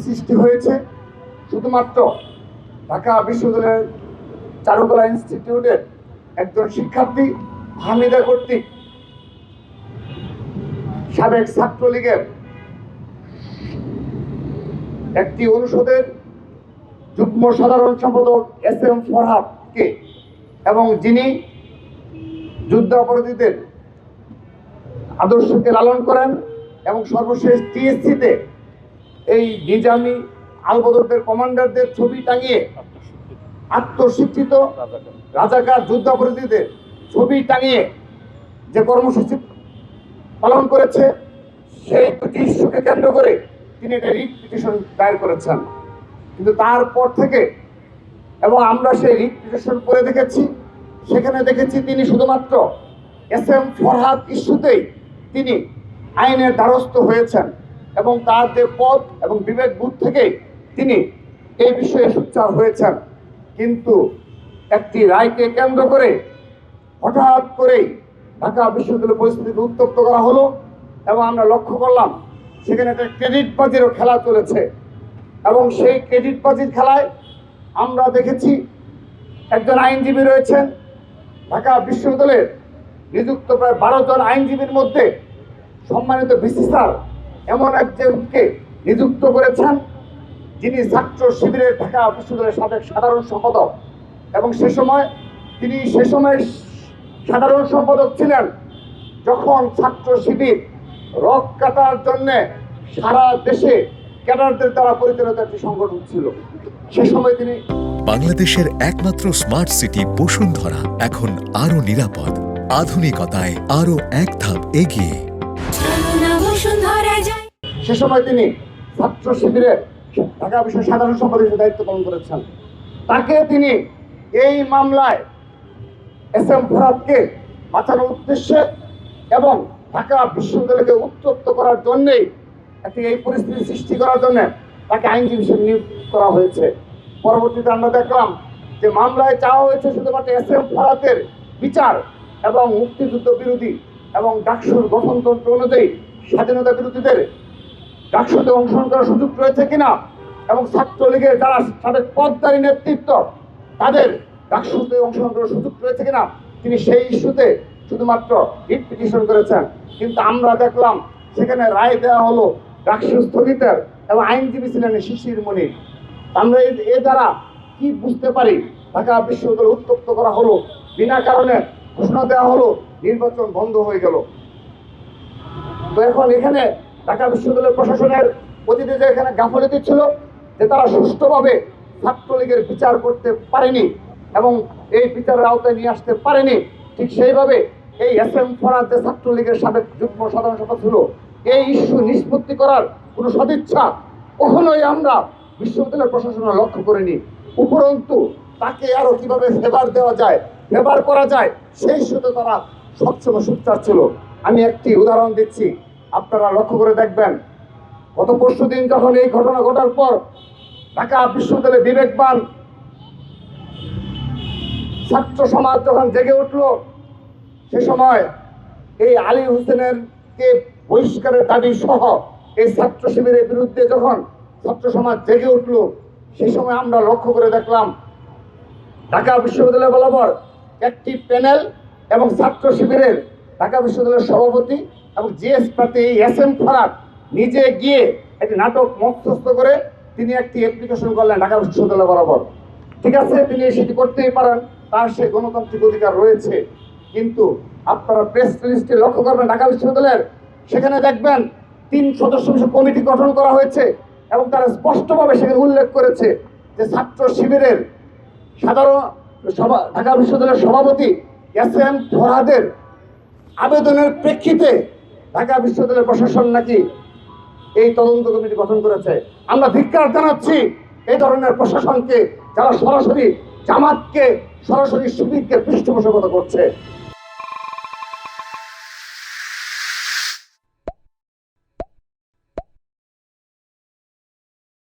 সৃষ্টি হয়েছে শুধুমাত্র ঢাকা বিশ্ববিদ্যালয়ের চারুকলা ইনস্টিটিউটের একজন শিক্ষার্থী হামিদা কর্তৃক সাবেক ছাত্রলীগের একটি অনুষদের যুগ্ম সাধারণ সম্পাদক SM ফরহাদকে এবং যিনি যুদ্ধাপরাধীদের আদর্শকে লালন করেন এবং সর্বশেষ TSC-তে এই নিজামী আলবদরদের কমান্ডারদের ছবি টাঙিয়ে আত্মশিক্ষিত রাজাকার যুদ্ধাপরাধীদের ছবি টাঙিয়ে যে কর্মসূচি পালন করেছে সেই ইস্যুকে কেন্দ্র করে তিনি একটা রিট পিটিশন দায়ের করেছেন। কিন্তু তারপর থেকে এবং আমরা সেই রিট পিটিশন পড়ে দেখেছি, সেখানে দেখেছি তিনি শুধুমাত্র SM ফরহাদ ইস্যুতেই তিনি আইনের দ্বারস্থ হয়েছেন এবং তার যে পদ এবং বিবেক বোধ থেকে তিনি এই বিষয়ে সোচ্চার হয়েছেন। কিন্তু একটি রায়কে কেন্দ্র করে হঠাৎ করেই ঢাকা বিশ্ববিদ্যালয় পরিস্থিতিকে উত্তপ্ত করা হলো এবং আমরা লক্ষ্য করলাম সেখানে একটা ক্রেডিটবাজিরও খেলা চলেছে এবং সেই ক্রেডিটবাজির খেলায় আমরা দেখেছি একজন আইনজীবী রয়েছেন ঢাকা বিশ্ববিদ্যালয়ের নিযুক্ত প্রায় 12 জন আইনজীবীর মধ্যে সম্মানিত VC স্যার এমন একজনকে নিযুক্ত করেছেন যিনি ছাত্র শিবিরের ঢাকা বিশ্ববিদ্যালয়ের সাবেক সাধারণ সম্পাদক এবং সে সময় সাধারণ সম্পাদক ছিলেন যখন ছাত্র শিবির রক কাটার জন্য সারা দেশে ক্যাডারদের দ্বারা পরিচালিত একটি সংগঠন ছিল। সে সময় তিনি বাংলাদেশের একমাত্র স্মার্ট সিটি বসুন্ধরা এখন আরো নিরাপদ, আধুনিকতায় আরো এক ধাপ এগিয়ে। সে সময় তিনি ছাত্র শিবিরের ঢাকা বিশ্বের সাধারণ সম্পাদকের দায়িত্ব পালন করেছেন। তাকে তিনি এই মামলায় SM ফরহাদকে বাঁচানোর উদ্দেশ্যে এবং ঢাকা বিশ্ববিদ্যালয়কে উত্তপ্ত করার জন্যেই এই পরিস্থিতি সৃষ্টি করার জন্য তাকে আইনজীবী হিসেবে নিয়োগ করা হয়েছে। পরবর্তীতে আমরা দেখলাম যে মামলায় চাওয়া হয়েছে শুধুমাত্র SM ফরহাদের বিচার এবং মুক্তিযুদ্ধ বিরোধী এবং ডাকসুর গঠনতন্ত্র অনুযায়ী স্বাধীনতা বিরোধীদের ডাকসুতে অংশগ্রহণ করার সুযোগ রয়েছে কিনা এবং ছাত্রলীগের যারা সাবেক পদধারী নেতৃত্ব তাদের ডাকসুতে অংশগ্রহণ করার সুযোগ রয়েছে কিনা তিনি সেই ইস্যুতে শুধুমাত্র রিট পিটিশন করেছেন। কিন্তু আমরা দেখলাম সেখানে রায় দেওয়া হলো ডাকসু স্থগিতের এবং আইনজীবী ছিলেন শিশির মনির। আমরা এ দ্বারা কি বুঝতে পারি? ঢাকা বিশ্ববিদ্যালয় উত্তপ্ত করা হলো, বিনা কারণে ঘোষণা দেওয়া হলো, নির্বাচন বন্ধ হয়ে গেল। তো এখন এখানে ঢাকা বিশ্ববিদ্যালয় প্রশাসনের অতীতে যে এখানে গাফলতি ছিল যে তারা সুষ্ঠুভাবে ছাত্রলীগের বিচার করতে পারেনি এবং এই বিচারের আওতায় নিয়ে আসতে পারেনি, ঠিক সেইভাবে এই SM ফরহাদ যে ছাত্রলীগের সাবেক যুগ্ম সাধারণ সম্পাদক ছিল এই ইস্যু নিষ্পত্তি করার কোনো সদিচ্ছা কখনোই আমরা বিশ্ববিদ্যালয় প্রশাসনের লক্ষ্য করিনি। উপরন্তু তাকে আরো কিভাবে ফেভার দেওয়া যায়, ফেভার করা যায় সেই ইস্যুতে তারা সবসময় সোচ্চার ছিল। আমি একটি উদাহরণ দিচ্ছি, আপনারা লক্ষ্য করে দেখবেন। গত পরশুদিন যখন এই ঘটনা ঘটার পর ঢাকা বিশ্ববিদ্যালয়ে বিবেকবান ছাত্র সমাজ যখন জেগে উঠল, সে সময় এই আলী হোসেনের কে বহিষ্কারের দাবি সহ এই ছাত্র শিবিরের বিরুদ্ধে যখন ছাত্র সমাজ জেগে উঠল, সেই সময় আমরা লক্ষ্য করে দেখলাম ঢাকা বিশ্ববিদ্যালয় বরাবর একটি প্যানেল এবং ছাত্র শিবিরের ঢাকা বিশ্ববিদ্যালয়ের সভাপতি এবং GS প্রার্থী SM ফরহাদ নিজে গিয়ে একটি নাটক মধ্যস্থ করে তিনি একটি অ্যাপ্লিকেশন করলেন ঢাকা বিশ্ববিদ্যালয় বরাবর। ঠিক আছে, তিনি সেটি করতেই পারেন, তার সেই গণতান্ত্রিক অধিকার রয়েছে। কিন্তু আপনারা প্রেস লিস্টে লক্ষ্য করবেন ঢাকা বিশ্ববিদ্যালয়ের, সেখানে দেখবেন 3 সদস্য বিশিষ্ট কমিটি গঠন করা হয়েছে এবং তারা স্পষ্টভাবে সেখানে উল্লেখ করেছে যে ছাত্র শিবিরের সাধারণ ঢাকা বিশ্ববিদ্যালয়ের সভাপতি SM ফরহাদের আবেদনের প্রেক্ষিতে ঢাকা বিশ্ববিদ্যালয় প্রশাসন নাকি এই তদন্ত কমিটি গঠন করেছে। আমরা ধিক্কার জানাচ্ছি এই ধরনের প্রশাসনকে যারা সরাসরি জামাতকে, সরাসরি শিবিরকে পৃষ্ঠপোষকতা করছে।